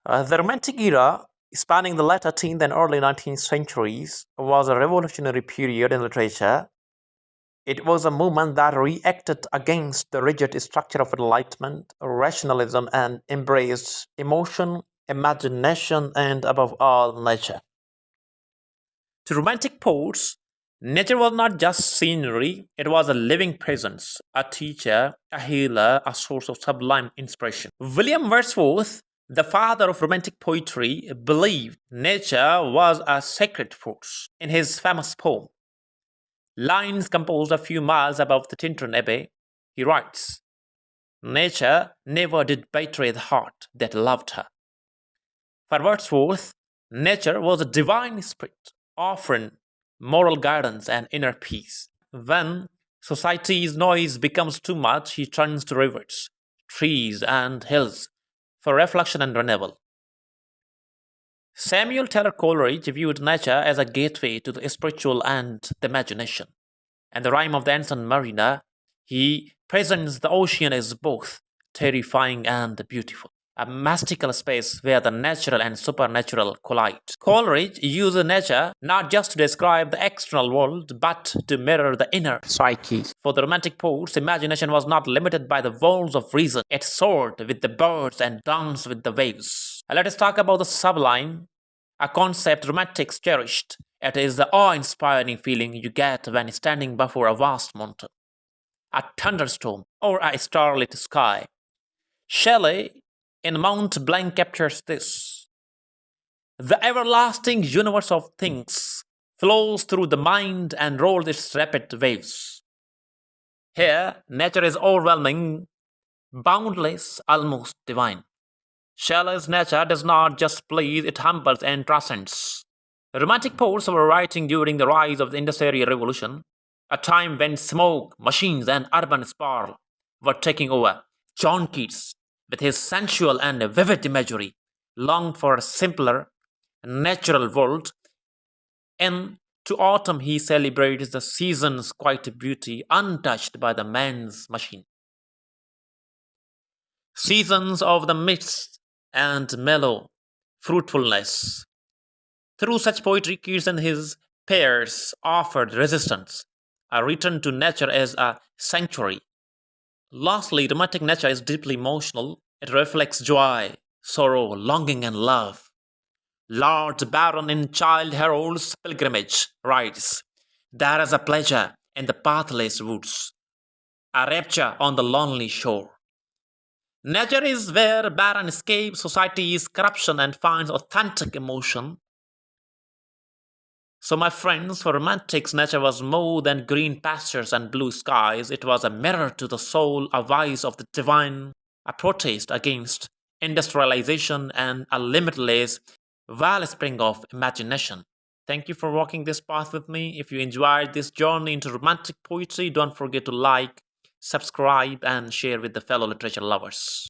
The Romantic era, spanning the late 18th and early 19th centuries, was a revolutionary period in literature. It was a movement that reacted against the rigid structure of Enlightenment, rationalism, and embraced emotion, imagination, and above all, nature. To Romantic poets, nature was not just scenery, it was a living presence, a teacher, a healer, a source of sublime inspiration. William Wordsworth, the father of Romantic poetry, believed nature was a sacred force. In his famous poem, Lines composed a few miles above the Tintern Abbey, he writes, Nature never did betray the heart that loved her. For Wordsworth, nature was a divine spirit, offering moral guidance and inner peace. When society's noise becomes too much, he turns to rivers, trees, and hills for reflection and renewal. Samuel Taylor Coleridge viewed nature as a gateway to the spiritual and the imagination. And the rhyme of the ancient mariner, he presents the ocean as both terrifying and beautiful, a mystical space where the natural and supernatural collide. Coleridge uses nature not just to describe the external world, but to mirror the inner psyche. For the Romantic poets, imagination was not limited by the walls of reason. It soared with the birds and danced with the waves. Let us talk about the sublime, a concept Romantics cherished. It is the awe-inspiring feeling you get when standing before a vast mountain, a thunderstorm, or a starlit sky. Shelley in Mount Blanc captures this. The everlasting universe of things flows through the mind and rolls its rapid waves. Here, nature is overwhelming, boundless, almost divine. Shelley's nature does not just please, it humbles and transcends. Romantic poets were writing during the rise of the Industrial Revolution, a time when smoke, machines, and urban sprawl were taking over. John Keats, with his sensual and vivid imagery, longed for a simpler, natural world. And to autumn, he celebrates the season's quiet beauty, untouched by the man's machine. Seasons of the mist and mellow fruitfulness. Through such poetry, Keats and his peers offered resistance, a return to nature as a sanctuary. Lastly, romantic nature is deeply emotional. It reflects joy, sorrow, longing, and love. Lord Byron in Childe Harold's Pilgrimage writes, There is a pleasure in the pathless woods, a rapture on the lonely shore. Nature is where Byron escapes society's corruption and finds authentic emotion. So, my friends, for romantics, nature was more than green pastures and blue skies. It was a mirror to the soul, a voice of the divine, a protest against industrialization, and a limitless wellspring of imagination. Thank you for walking this path with me. If you enjoyed this journey into romantic poetry, don't forget to like, subscribe, and share with the fellow literature lovers.